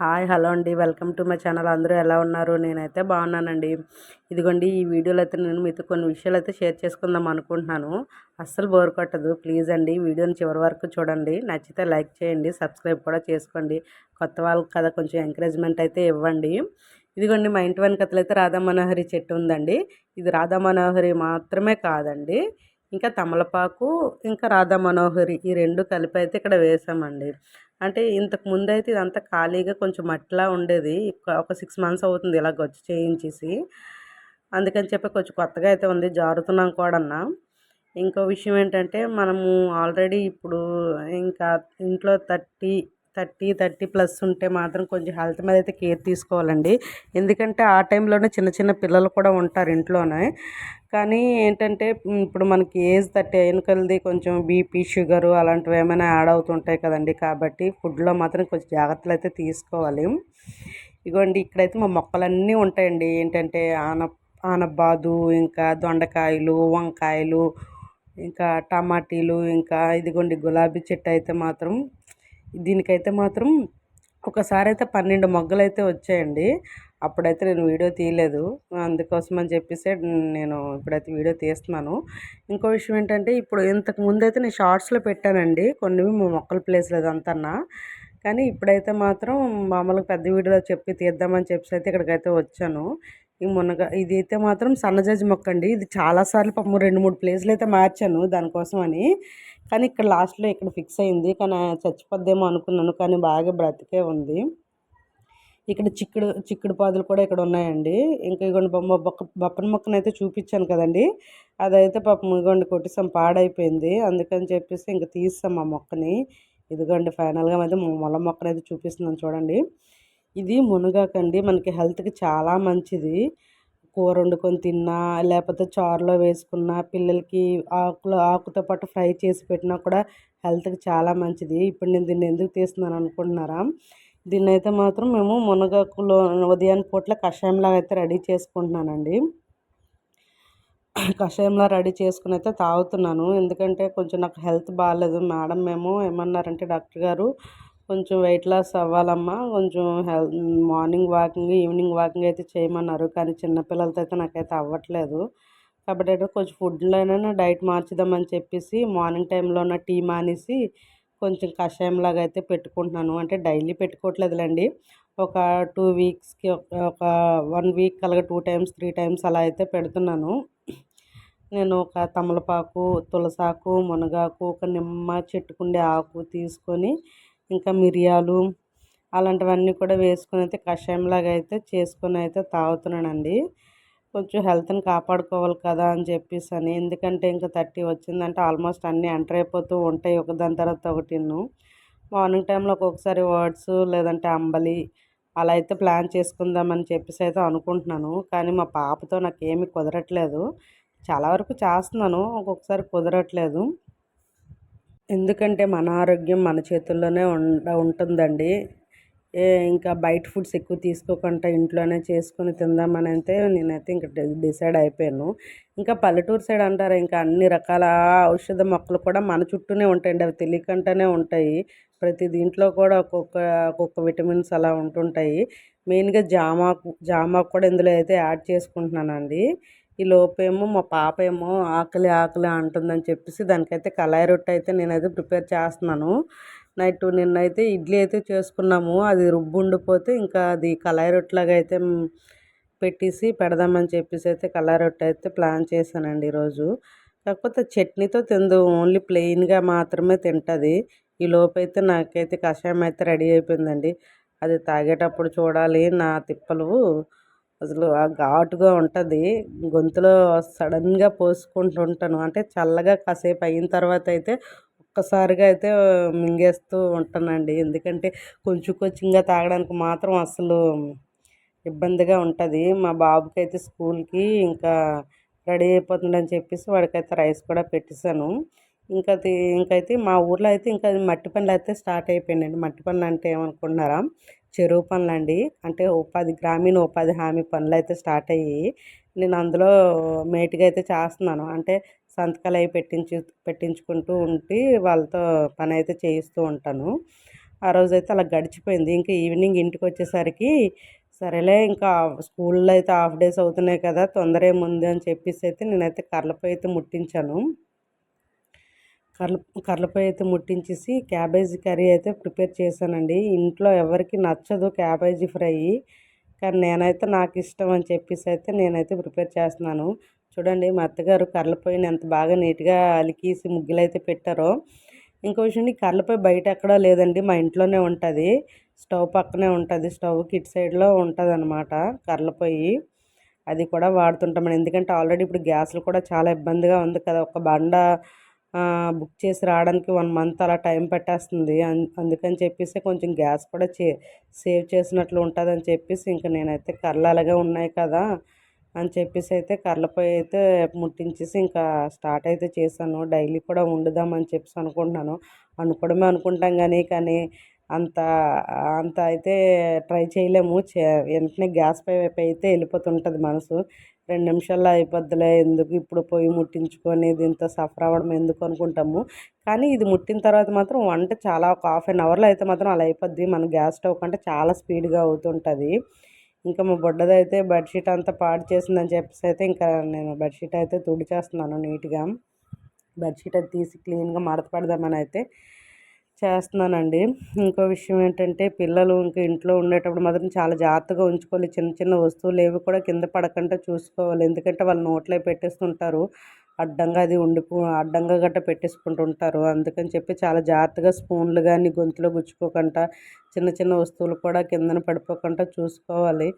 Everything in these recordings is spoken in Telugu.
హాయ్ హలో అండి. Welcome to my channel. అందరూ ఎలా ఉన్నారు? నేనైతే బాగున్నానండి. ఇదిగోండి ఈ వీడియోలో అయితే నేను మీతో కొన్ని విషయాలు అయితే షేర్ చేసుకుందాం అనుకుంటున్నాను. అస్సలు బోర్ కొట్టదు. ప్లీజ్ అండి వీడియోని చివరి వరకు చూడండి. నచ్చితే లైక్ చేయండి, సబ్స్క్రైబ్ కూడా చేసుకోండి. కొత్త వాళ్ళకి కదా కొంచెం ఎంకరేజ్మెంట్ అయితే ఇవ్వండి. ఇదిగోండి మా ఇంటి వెనకతలు అయితే రాధా మనోహరి చెట్టు ఉందండి. ఇది రాధా మనోహరి మాత్రమే కాదండి, ఇంకా తమలపాకు, ఇంకా రాధా మనోహరి ఈ రెండు కలిపి అయితే ఇక్కడ వేసామండి. అంటే ఇంతకు ముందైతే ఇదంతా ఖాళీగా కొంచెం మట్టిలా ఉండేది. ఒక 6 మంత్స్ అవుతుంది ఇలా గచ్చు చేయించేసి. అందుకని చెప్పి కొంచెం కొత్తగా అయితే ఉంది. జారుతున్నాం కూడన్నా. ఇంకో విషయం ఏంటంటే మనము ఆల్రెడీ ఇప్పుడు ఇంకా ఇంట్లో 30 ప్లస్ ఉంటే మాత్రం కొంచెం హెల్త్ మీద అయితే కేర్ తీసుకోవాలండి. ఎందుకంటే ఆ టైంలోనే చిన్న చిన్న పిల్లలు కూడా ఉంటారు ఇంట్లోనే. కానీ ఏంటంటే ఇప్పుడు మనకి ఏజ్ 30 అయిన కొలది కొంచెం బీపీ, షుగరు అలాంటివి ఏమైనా యాడ్ అవుతుంటాయి కదండి. కాబట్టి ఫుడ్లో మాత్రం కొంచెం జాగ్రత్తలు అయితే తీసుకోవాలి. ఇగోండి ఇక్కడైతే మా మొక్కలన్నీ ఉంటాయండి. ఏంటంటే ఆనబాదు, ఇంకా దొండకాయలు, వంకాయలు, ఇంకా టమాటీలు, ఇంకా ఇదిగోండి గులాబీ చెట్టు అయితే మాత్రం దీనికైతే మాత్రం ఒకసారి అయితే 12 మొగ్గలైతే వచ్చాయండి. అప్పుడైతే నేను వీడియో తీయలేదు. అందుకోసం అని చెప్పేసి నేను ఇప్పుడైతే వీడియో తీస్తున్నాను. ఇంకో విషయం ఏంటంటే ఇప్పుడు ఇంతకు ముందైతే నేను షార్ట్స్లో పెట్టానండి కొన్ని మా మొక్కల ప్లేస్లో ఇదంతా. కానీ ఇప్పుడైతే మాత్రం మామూలుగా పెద్ద వీడియోలో చెప్పి తీద్దామని చెప్పేసి అయితే ఇక్కడికైతే వచ్చాను. ఈ ఇది అయితే మాత్రం సన్నజాజి మొక్క అండి. ఇది చాలాసార్లు పాపం 2-3 ప్లేస్లు అయితే మార్చాను దానికోసం అని. కానీ ఇక్కడ లాస్ట్లో ఇక్కడ ఫిక్స్ అయింది. కానీ చచ్చిపోద్దేమో అనుకున్నాను, కానీ బాగా బ్రతికే ఉంది. ఇక్కడ చిక్కుడు పాదులు కూడా ఇక్కడ ఉన్నాయండి. ఇంకా ఇగోండి బొప్పన మొక్కనైతే చూపించాను కదండి, అదైతే పాపం ఇగోండి కొట్టేసాం, పాడైపోయింది. అందుకని చెప్పేసి ఇంకా తీసాం ఆ మొక్కని. ఇదిగోండి ఫైనల్గా అయితే మొల మొక్కనైతే చూపిస్తున్నాను చూడండి. ఇది మునగాకండి, మనకి హెల్త్కి చాలా మంచిది. కూర వండుకొని తిన్నా, లేకపోతే చారులో వేసుకున్నా, పిల్లలకి ఆకుతో పాటు ఫ్రై చేసి పెట్టినా కూడా హెల్త్కి చాలా మంచిది. ఇప్పుడు నేను దీన్ని ఎందుకు తీస్తున్నాను అనుకుంటున్నారా? దీన్ని అయితే మాత్రం మేము మునగాకులో ఉదయాన్నే పూట్ల కషాయంలాగా అయితే రెడీ చేసుకుంటున్నానండి. కషాయంలా రెడీ చేసుకుని అయితే తాగుతున్నాను. ఎందుకంటే కొంచెం నాకు హెల్త్ బాగాలేదు. మేడం ఏమన్నారంటే డాక్టర్ గారు, కొంచెం వెయిట్ లాస్ అవ్వాలమ్మా, కొంచెం మార్నింగ్ వాకింగ్, ఈవినింగ్ వాకింగ్ అయితే చేయమన్నారు. కానీ చిన్నపిల్లలతో అయితే నాకైతే అవ్వట్లేదు. కాబట్టి అయితే కొంచెం ఫుడ్లోనైనా డైట్ మార్చుదామని చెప్పేసి మార్నింగ్ టైంలోన టీ మానేసి కొంచెం కషాయంలాగా అయితే పెట్టుకుంటున్నాను. అంటే డైలీ పెట్టుకోవట్లేదులేండి. ఒక 2 వీక్స్కి ఒక 1 వీక్ అలాగే 2 టైమ్స్ 3 టైమ్స్ అలా అయితే పెడుతున్నాను. నేను ఒక తమలపాకు, తులసాకు, మునగాకు, ఒక నిమ్మ చెట్టుకుండే ఆకు తీసుకొని, ఇంకా మిరియాలు అలాంటివన్నీ కూడా వేసుకొని అయితే కషాయంలాగా అయితే చేసుకొని అయితే తాగుతున్నానండి. కొంచెం హెల్త్ని కాపాడుకోవాలి కదా అని చెప్పేసి అని. ఎందుకంటే ఇంకా 30 వచ్చిందంటే ఆల్మోస్ట్ అన్నీ ఎంటర్ అయిపోతూ ఉంటాయి ఒకదాని తర్వాత ఒకటిను. మార్నింగ్ టైంలో ఒక్కొక్కసారి ఓట్స్ లేదంటే అంబలి అలా అయితే ప్లాన్ చేసుకుందామని చెప్పేసి అయితే అనుకుంటున్నాను. కానీ మా పాపతో నాకేమీ కుదరట్లేదు. చాలా వరకు చేస్తున్నాను, ఒక్కొక్కసారి కుదరట్లేదు. ఎందుకంటే మన ఆరోగ్యం మన చేతుల్లోనే ఉంటుందండి. ఇంకా బయట ఫుడ్స్ ఎక్కువ తీసుకోకుండా ఇంట్లోనే చేసుకొని తిందామని అయితే నేనైతే ఇంకా డిసైడ్ అయిపోయాను. ఇంకా పల్లెటూరు సైడ్ అంటారా, ఇంకా అన్ని రకాల ఔషధ మొక్కలు కూడా మన చుట్టూనే ఉంటాయండి. అవి తెలియకుండానే ఉంటాయి. ప్రతి దీంట్లో కూడా ఒక్కొక్క విటమిన్స్ అలా ఉంటుంటాయి. మెయిన్గా జామాకు కూడా ఇందులో అయితే యాడ్ చేసుకుంటున్నానండి. ఈ లోపేమో మా పాప ఏమో ఆకలి ఆకలి అంటుందని చెప్పేసి దానికైతే కళాయి రొట్టె అయితే నేనైతే ప్రిపేర్ చేస్తున్నాను. నిన్నైతే ఇడ్లీ అయితే చేసుకున్నాము. అది రుబ్బు ఉండిపోతే ఇంకా అది కళాయి రొట్టెలాగా అయితే పెట్టేసి పెడదామని చెప్పేసి అయితే కళాయి రొట్టె అయితే ప్లాన్ చేశానండి ఈరోజు. కాకపోతే చట్నీతో తిందు, ఓన్లీ ప్లెయిన్గా మాత్రమే తింటుంది. ఈ లోపైతే నాకైతే కషాయం అయితే రెడీ అయిపోయిందండి. అది తాగేటప్పుడు చూడాలి నా తిప్పలు. అసలు ఆ ఘాటుగా ఉంటుంది. గొంతులో సడన్గా పోసుకుంటుంటాను. అంటే చల్లగా కాసేపు అయిన తర్వాత అయితే ఒక్కసారిగా అయితే మింగేస్తూ ఉంటానండి. ఎందుకంటే కొంచెం కొంచెంగా తాగడానికి మాత్రం అసలు ఇబ్బందిగా ఉంటుంది. మా బాబుకి అయితే స్కూల్కి ఇంకా రెడీ అయిపోతుందని చెప్పేసి వాడికైతే రైస్ కూడా పెట్టేశాను. ఇంకా ఇంకైతే మా ఊర్లో అయితే ఇంకా మట్టి పనులు అయితే స్టార్ట్ అయిపోయినాయండి. మట్టి పనులు అంటే ఏమనుకుంటున్నారా? చెరువు పనులండి. అంటే గ్రామీణ ఉపాధి హామీ పనులు అయితే స్టార్ట్ అయ్యాయి. నేను అందులో మేట్గా అయితే చేస్తున్నాను. అంటే సంతకాలు అవి పెట్టించుకుంటూ ఉండి వాళ్ళతో పని అయితే చేయిస్తూ ఉంటాను. ఆ రోజైతే అలా గడిచిపోయింది. ఇంకా ఈవినింగ్ ఇంటికి వచ్చేసరికి సరేలే ఇంకా స్కూల్లో అయితే హాఫ్ డేస్ అవుతున్నాయి కదా, తొందర ఏముంది అని చెప్పేసి అయితే నేనైతే కర్రలపై అయితే ముట్టించాను. కర్ల కర్రలపై అయితే ముట్టించేసి క్యాబేజీ కర్రీ అయితే ప్రిపేర్ చేశానండి. ఇంట్లో ఎవరికి నచ్చదు క్యాబేజీ ఫ్రై, కానీ నేనైతే నాకు ఇష్టం అని చెప్పేసి అయితే నేనైతే ప్రిపేర్ చేస్తున్నాను. చూడండి మా అత్తగారు కర్రలపైన ఎంత బాగా నీట్గా అలికేసి ముగ్గులైతే పెట్టారో. ఇంకో విషయం, ఈ కర్రలపై బయట ఎక్కడా లేదండి, మా ఇంట్లోనే ఉంటుంది. స్టవ్ పక్కనే ఉంటుంది, స్టవ్కి ఇటు సైడ్లో ఉంటుంది అనమాట కర్రల పొయ్యి. అది కూడా వాడుతుంటాం ఎందుకంటే ఆల్రెడీ ఇప్పుడు గ్యాస్లు కూడా చాలా ఇబ్బందిగా ఉంది కదా. ఒక బండ బుక్ చేసి రావడానికి 1 మంత్ అలా టైం పట్టేస్తుంది. అందుకని చెప్పేసి కొంచెం గ్యాస్ కూడా సేవ్ చేసినట్లు ఉంటుందని చెప్పేసి ఇంకా నేనైతే కర్రలు అలాగే ఉన్నాయి కదా అని చెప్పేసి అయితే కర్రలపై అయితే ముట్టించేసి ఇంకా స్టార్ట్ అయితే చేశాను. డైలీ కూడా వండుదామని చెప్పేసి అనుకుంటున్నాను. అనుకోవడమే అనుకుంటాం కానీ అంత అంత అయితే ట్రై చేయలేము. వెంటనే గ్యాస్ పై వైపు అయితే వెళ్ళిపోతుంటుంది మనసు. 2 నిమిషాల్లో అయిపోద్దిలే, ఎందుకు ఇప్పుడు పొయ్యి ముట్టించుకొని దీంతో సఫర్ అవ్వడం ఎందుకు అనుకుంటాము. కానీ ఇది ముట్టిన తర్వాత మాత్రం వంట చాలా ఒక హాఫ్ అన్ అవర్లో అయితే మాత్రం అలా అయిపోద్ది. మన గ్యాస్ స్టవ్ కంటే చాలా స్పీడ్గా అవుతుంటుంది. ఇంకా మా బుడ్డదైతే బెడ్షీట్ అంతా పాడు చేసిందని చెప్పేసి అయితే ఇంకా నేను బెడ్షీట్ అయితే తుడిచేస్తున్నాను నీట్గా. బెడ్షీట్ అది తీసి క్లీన్గా మడత పెడదామని అయితే చేస్తున్నానండి. ఇంకో విషయం ఏంటంటే పిల్లలు ఇంకా ఇంట్లో ఉండేటప్పుడు మాత్రం చాలా జాగ్రత్తగా ఉంచుకోవాలి. చిన్న చిన్న వస్తువులు ఏవి కూడా కింద పడకుండా చూసుకోవాలి. ఎందుకంటే వాళ్ళు నోట్లో పెట్టేస్తుంటారు, అడ్డంగా అది అడ్డంగా గట్ట పెట్టేసుకుంటుంటారు. అందుకని చెప్పి చాలా జాగ్రత్తగా స్పూన్లు కానీ గొంతులో గుచ్చుకోకుండా, చిన్న చిన్న వస్తువులు కూడా కిందన పడిపోకుండా చూసుకోవాలి.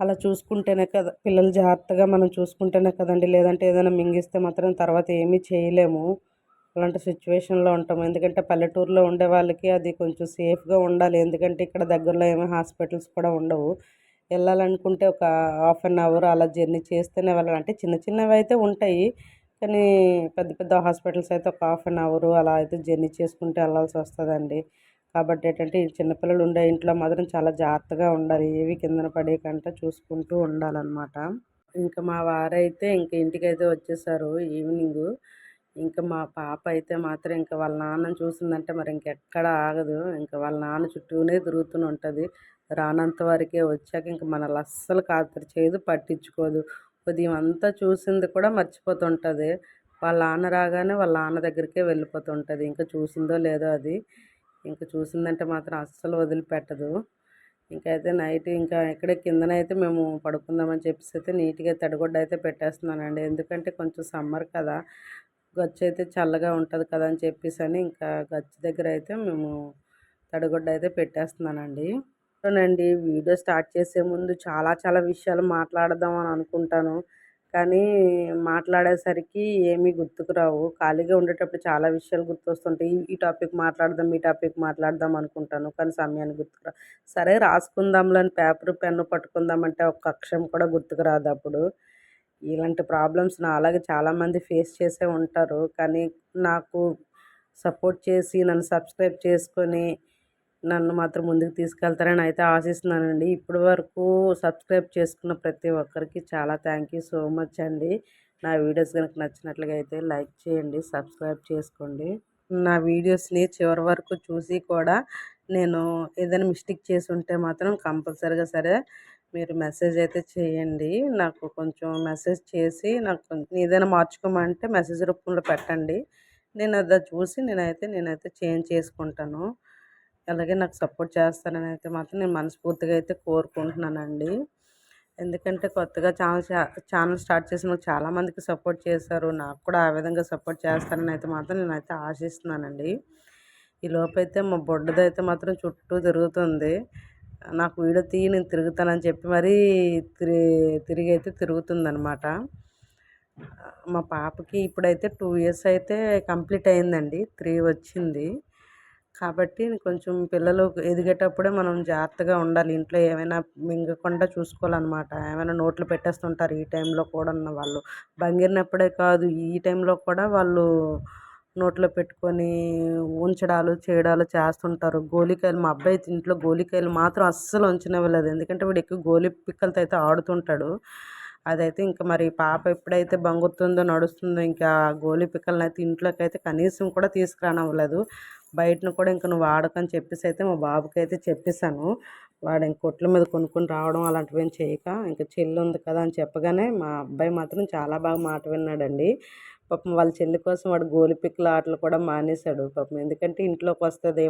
అలా చూసుకుంటేనే కదా పిల్లలు జాగ్రత్తగా మనం చూసుకుంటేనే కదండి, లేదంటే ఏదైనా మింగిస్తే మాత్రం తర్వాత ఏమీ చేయలేము. అలాంటి సిచ్యువేషన్లో ఉంటాం. ఎందుకంటే పల్లెటూరులో ఉండే వాళ్ళకి అది కొంచెం సేఫ్గా ఉండాలి. ఎందుకంటే ఇక్కడ దగ్గరలో ఏమీ హాస్పిటల్స్ కూడా ఉండవు. వెళ్ళాలనుకుంటే ఒక హాఫ్ అన్ అవర్ అలా జర్నీ చేస్తేనే వెళ్ళాలి. అంటే చిన్న చిన్నవి అయితే ఉంటాయి, కానీ పెద్ద పెద్ద హాస్పిటల్స్ అయితే ఒక హాఫ్ అన్ అవర్ అలా అయితే జర్నీ చేసుకుంటూ వెళ్ళాల్సి వస్తుందండి. కాబట్టి ఏంటంటే ఈ చిన్నపిల్లలు ఉండే ఇంట్లో మాత్రం చాలా జాగ్రత్తగా ఉండాలి. ఏవి కిందన పడేయకుండా చూసుకుంటూ ఉండాలన్నమాట. ఇంకా మా వారైతే ఇంక ఇంటికైతే వచ్చేసారు ఈవినింగు. ఇంకా మా పాప అయితే మాత్రం ఇంకా వాళ్ళ నాన్నని చూసిందంటే మరి ఇంకెక్కడ ఆగదు. ఇంకా వాళ్ళ నాన్న చుట్టూనే తిరుగుతూనే ఉంటుంది. రానంత వరకే, వచ్చాక ఇంక మనల్ని అస్సలు ఖాతరు చేయదు, పట్టించుకోదు. ఉదయం అంతా చూసింది కూడా మర్చిపోతుంటుంది. వాళ్ళ నాన్న రాగానే వాళ్ళ నాన్న దగ్గరికే వెళ్ళిపోతుంటుంది. ఇంకా చూసిందో లేదో అది. ఇంకా చూసిందంటే మాత్రం అస్సలు వదిలిపెట్టదు. ఇంకైతే నైట్ ఇంకా ఇక్కడే కిందనైతే మేము పడుకుందామని చెప్పేసి అయితే నీట్గా తడిగుడ్డ అయితే పెట్టేస్తున్నానండి. ఎందుకంటే కొంచెం సమ్మర్ కదా, గచ్చు అయితే చల్లగా ఉంటుంది కదా అని చెప్పేసి అని ఇంకా గచ్చు దగ్గర అయితే మేము తడిగుడ్డ అయితే పెట్టేస్తున్నానండి. అవునండి, వీడియో స్టార్ట్ చేసే ముందు చాలా చాలా విషయాలు మాట్లాడదాం అని అనుకుంటాను, కానీ మాట్లాడేసరికి ఏమీ గుర్తుకు రావు. ఖాళీగా ఉండేటప్పుడు చాలా విషయాలు గుర్తొస్తుంటాయి. ఈ టాపిక్ మాట్లాడదాం, ఈ టాపిక్ మాట్లాడదాం అనుకుంటాను, కానీ సమయానికి గుర్తుకు రా. సరే రాసుకుందాంలే అని పేపర్ పెన్ను పట్టుకుందామంటే ఒక్క అక్షరం కూడా గుర్తుకు రాదు అప్పుడు. ఇలాంటి ప్రాబ్లమ్స్ నాలాగే చాలామంది ఫేస్ చేసే ఉంటారు. కానీ నాకు సపోర్ట్ చేసి నన్ను సబ్స్క్రైబ్ చేసుకొని నన్ను మాత్రం ముందుకు తీసుకెళ్తారని అయితే ఆశిస్తున్నానండి. ఇప్పటి వరకు సబ్స్క్రైబ్ చేసుకున్న ప్రతి ఒక్కరికి చాలా థ్యాంక్ యూ సో మచ్ అండి. నా వీడియోస్ కనుక నచ్చినట్లుగా అయితే లైక్ చేయండి, సబ్స్క్రైబ్ చేసుకోండి. నా వీడియోస్ని చివరి వరకు చూసి కూడా నేను ఏదైనా మిస్టేక్ చేసి ఉంటే మాత్రం కంపల్సరీగా సరే మీరు మెసేజ్ అయితే చేయండి. నాకు కొంచెం మెసేజ్ చేసి నాకు ఏదైనా మార్చుకోమంటే మెసేజ్ రూపంలో పెట్టండి. నేను అది చూసి నేనైతే చేంజ్ చేసుకుంటాను. అలాగే నాకు సపోర్ట్ చేస్తారని అయితే మాత్రం నేను మనస్ఫూర్తిగా అయితే కోరుకుంటున్నానండి. ఎందుకంటే కొత్తగా ఛానల్ స్టార్ట్ చేసిన చాలామందికి సపోర్ట్ చేశారు. నాకు కూడా ఆ విధంగా సపోర్ట్ చేస్తారని అయితే మాత్రం నేనైతే ఆశిస్తున్నానండి. ఈ లోపైతే మా బొడ్డదైతే మాత్రం చుట్టూ తిరుగుతుంది. నాకు వీడియో తీయి నేను తిరుగుతానని చెప్పి మరీ తిరిగి అయితే తిరుగుతుందనమాట. మా పాపకి ఇప్పుడైతే 2 ఇయర్స్ అయితే కంప్లీట్ అయిందండి. 3 వచ్చింది. కాబట్టి కొంచెం పిల్లలు ఎదిగేటప్పుడే మనం జాగ్రత్తగా ఉండాలి. ఇంట్లో ఏమైనా మింగకుండా చూసుకోవాలన్నమాట. ఏమైనా నోట్లో పెట్టేస్తుంటారు ఈ టైంలో కూడా వాళ్ళు. బంగిరినప్పుడే కాదు, ఈ టైంలో కూడా వాళ్ళు నోట్లో పెట్టుకొని ఉంచడాలు, చేయడాలు చేస్తుంటారు. గోలికాయలు, మా అబ్బాయి అయితే ఇంట్లో గోలికాయలు మాత్రం అస్సలు ఉంచనివ్వలేదు. ఎందుకంటే వీడు ఎక్కువ గోలి పిక్కలతో అయితే ఆడుతుంటాడు. అదైతే ఇంకా మరి పాప ఎప్పుడైతే బంగుతుందో, నడుస్తుందో ఇంకా గోలి పిక్కలను అయితే ఇంట్లోకి అయితే కనీసం కూడా తీసుకురానివ్వలేదు. బయటను కూడా ఇంక నువ్వు వాడకని చెప్పేసి అయితే మా బాబుకి అయితే చెప్పేశాను. వాడు ఇంక కొట్ల మీద కొనుక్కొని రావడం అలాంటివి ఏం చేయక, ఇంక చెల్లి ఉంది కదా అని చెప్పగానే మా అబ్బాయి మాత్రం చాలా బాగా మాట విన్నాడండి. పాపం వాళ్ళ చెల్లి కోసం వాడు గోలిపిక్కల ఆటలు కూడా మానేశాడు పాపం. ఎందుకంటే ఇంట్లోకి వస్తదేమో